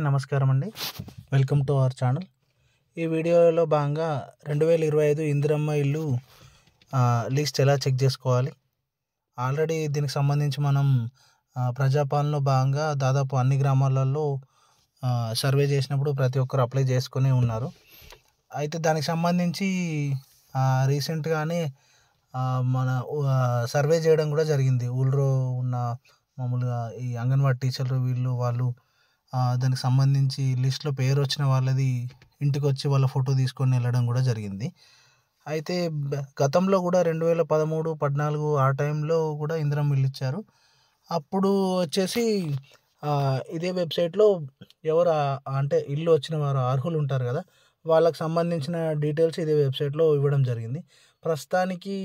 నమస్కారం అండి. Welcome to our channel. ఈ వీడియోలో భాగంగా 2025 ఇందిరమ్మ ఇల్లు లిస్ట్ ఎలా చెక్ చేసుకోవాలి. ఆల్రెడీ దీనికి సంబంధించి మనం ప్రజాపాలనలో భాగంగా దాదాపు అన్ని గ్రామాలలో సర్వే చేసినప్పుడు ప్రతి ఒక్కరు అప్లై చేసుకుని ఉన్నారు. అయితే దానికి సంబంధించి రీసెంట్గానే మన సర్వే చేయడం కూడా జరిగింది. ఊళ్ళో ఉన్న మామూలుగా ఈ అంగన్వాడీ టీచర్లు వాళ్ళు దానికి సంబంధించి లిస్ట్లో పేరు వచ్చిన వాళ్ళది ఇంటికి వచ్చి వాళ్ళ ఫోటో తీసుకొని వెళ్ళడం కూడా జరిగింది. అయితే గతంలో కూడా 2013, 14 ఆ టైంలో కూడా ఇందిరమ్మ ఇల్లు ఇచ్చారు. అప్పుడు వచ్చేసి ఇదే వెబ్సైట్లో ఎవరు అంటే ఇల్లు వచ్చిన వారు అర్హులు ఉంటారు కదా, వాళ్ళకి సంబంధించిన డీటెయిల్స్ ఇదే వెబ్సైట్లో ఇవ్వడం జరిగింది. ప్రస్తుతానికి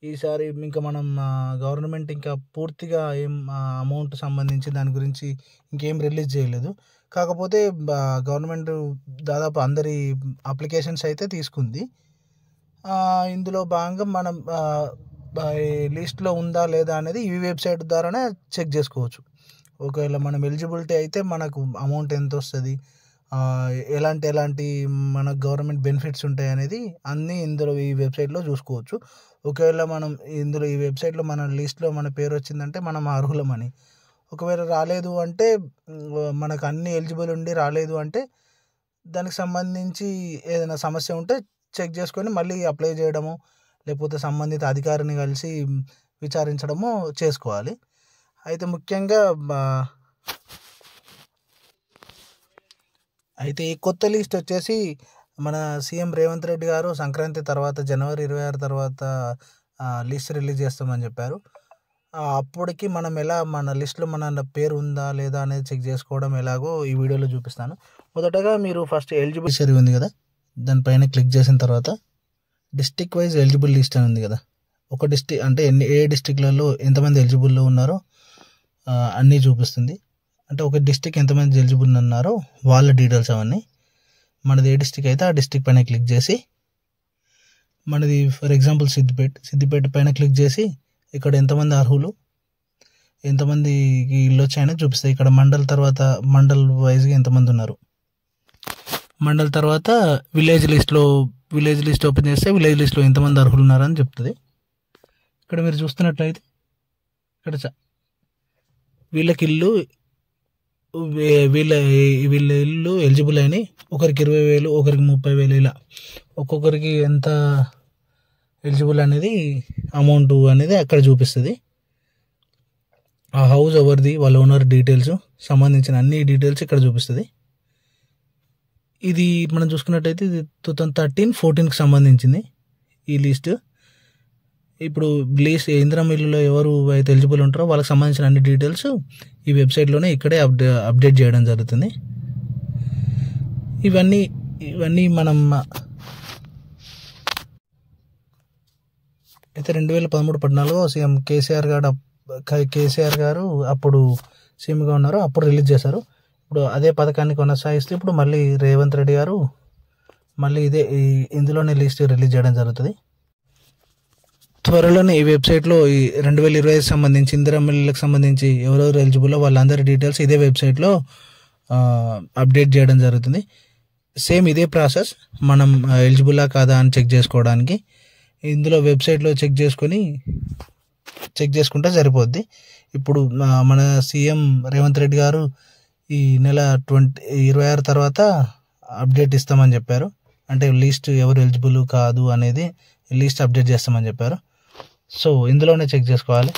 ఈసారి ఇంకా మనం గవర్నమెంట్ ఇంకా పూర్తిగా ఏం అమౌంట్ సంబంధించి దాని గురించి ఇంకేం రిలీజ్ చేయలేదు. కాకపోతే గవర్నమెంట్ దాదాపు అందరి అప్లికేషన్స్ అయితే తీసుకుంది. ఇందులో భాగంగా మనం లిస్ట్లో ఉందా లేదా అనేది ఈ వెబ్సైట్ ద్వారానే చెక్ చేసుకోవచ్చు. ఒకవేళ మనం ఎలిజిబిలిటీ అయితే మనకు అమౌంట్ ఎంత వస్తుంది, ఎలాంటి మనకు గవర్నమెంట్ బెనిఫిట్స్ ఉంటాయి అనేది అన్నీ ఇందులో ఈ వెబ్సైట్లో చూసుకోవచ్చు. ఒకవేళ మనం ఇందులో ఈ వెబ్సైట్లో మన లిస్ట్లో మన పేరు వచ్చిందంటే మనం అర్హులమని. ఒకవేళ రాలేదు అంటే మనకు అన్ని ఎలిజిబుల్ ఉండి రాలేదు అంటే దానికి సంబంధించి ఏదైనా సమస్య ఉంటే చెక్ చేసుకొని మళ్ళీ అప్లై చేయడము, లేకపోతే సంబంధిత అధికారిని కలిసి విచారించడము చేసుకోవాలి. అయితే ముఖ్యంగా అయితే ఈ కొత్త లిస్ట్ వచ్చేసి మన సీఎం రేవంత్ రెడ్డి గారు సంక్రాంతి తర్వాత జనవరి 26 తర్వాత లిస్ట్ రిలీజ్ చేస్తామని చెప్పారు. అప్పటికి మనం ఎలా మన లిస్ట్లో మన పేరు ఉందా లేదా అనేది చెక్ చేసుకోవడం ఎలాగో ఈ వీడియోలో చూపిస్తాను. మొదటగా మీరు ఫస్ట్ ఎలిజిబిలిటీ ఉంది కదా, దానిపైన క్లిక్ చేసిన తర్వాత డిస్ట్రిక్ట్ వైజ్ ఎలిజిబుల్ లిస్ట్ అని ఉంది కదా. ఒక డిస్ట్రిక్ట్ అంటే ఏ డిస్ట్రిక్ట్లలో ఎంతమంది ఎలిజిబుల్లో ఉన్నారో అన్నీ చూపిస్తుంది. అంటే ఒక డిస్ట్రిక్ట్ ఎంతమంది ఎలిజిబుల్ ఉన్నారో వాళ్ళ డీటెయిల్స్ అవన్నీ. మనది ఏ డిస్ట్రిక్ట్ అయితే ఆ డిస్ట్రిక్ట్ పైన క్లిక్ చేసి, మనది ఫర్ ఎగ్జాంపుల్ సిద్దిపేట పైన క్లిక్ చేసి ఇక్కడ ఎంతమంది అర్హులు, ఎంతమందికి ఇల్లు వచ్చాయని చూపిస్తాయి. ఇక్కడ మండల్ వైజ్గా ఎంతమంది ఉన్నారు. మండల్ తర్వాత విలేజ్ లిస్ట్ ఓపెన్ చేస్తే విలేజ్ లిస్ట్లో ఎంతమంది అర్హులు ఉన్నారని చెప్తుంది. ఇక్కడ మీరు చూస్తున్నట్లయితే ఇక్కడ వీళ్ళకి ఇల్లు వీళ్ళ ఇల్లు ఎలిజిబుల్ అయినాయి. ఒకరికి 20,000, ఒకరికి 30,000, ఇలా ఒక్కొక్కరికి ఎంత ఎలిజిబుల్ అనేది అమౌంట్ అనేది అక్కడ చూపిస్తుంది. ఆ హౌస్ ఎవరిది, వాళ్ళ ఓనర్ డీటెయిల్స్ సంబంధించిన అన్ని డీటెయిల్స్ ఇక్కడ చూపిస్తుంది. ఇది మనం చూసుకున్నట్టయితే ఇది 2013-14కి సంబంధించింది ఈ లిస్ట్. ఇప్పుడు ఇందిరమ్మ ఇల్లులో ఎవరు అయితే ఎలిజిబుల్ ఉంటారో వాళ్ళకి సంబంధించిన అన్ని డీటెయిల్స్ ఈ వెబ్సైట్లోనే ఇక్కడే అప్డేట్ చేయడం జరుగుతుంది. ఇవన్నీ మనం అయితే 2013-14 సీఎం కేసీఆర్ గారు అప్పుడు సీఎంగా ఉన్నారు, అప్పుడు రిలీజ్ చేశారు. ఇప్పుడు అదే పథకాన్ని కొనసాగిస్తూ ఇప్పుడు మళ్ళీ రేవంత్ రెడ్డి గారు మళ్ళీ ఇందులోనే లిస్ట్ రిలీజ్ చేయడం జరుగుతుంది. త్వరలోనే ఈ వెబ్సైట్లో ఈ 2025 సంబంధించి ఇందిరమ్మ ఇళ్ళకి సంబంధించి ఎవరెవరు ఎలిజిబుల్లో వాళ్ళందరి డీటెయిల్స్ ఇదే వెబ్సైట్లో అప్డేట్ చేయడం జరుగుతుంది. సేమ్ ఇదే ప్రాసెస్ మనం ఎలిజిబుల్లా కాదా అని చెక్ చేసుకోవడానికి ఇందులో వెబ్సైట్లో చెక్ చేసుకుంటే సరిపోద్ది. ఇప్పుడు మన సీఎం రేవంత్ రెడ్డి గారు ఈ నెల 26 తర్వాత అప్డేట్ ఇస్తామని చెప్పారు. అంటే లిస్ట్ ఎవరు ఎలిజిబుల్ కాదు అనేది లిస్ట్ అప్డేట్ చేస్తామని చెప్పారు. సో ఇందులోనే చెక్ చేసుకోవాలి.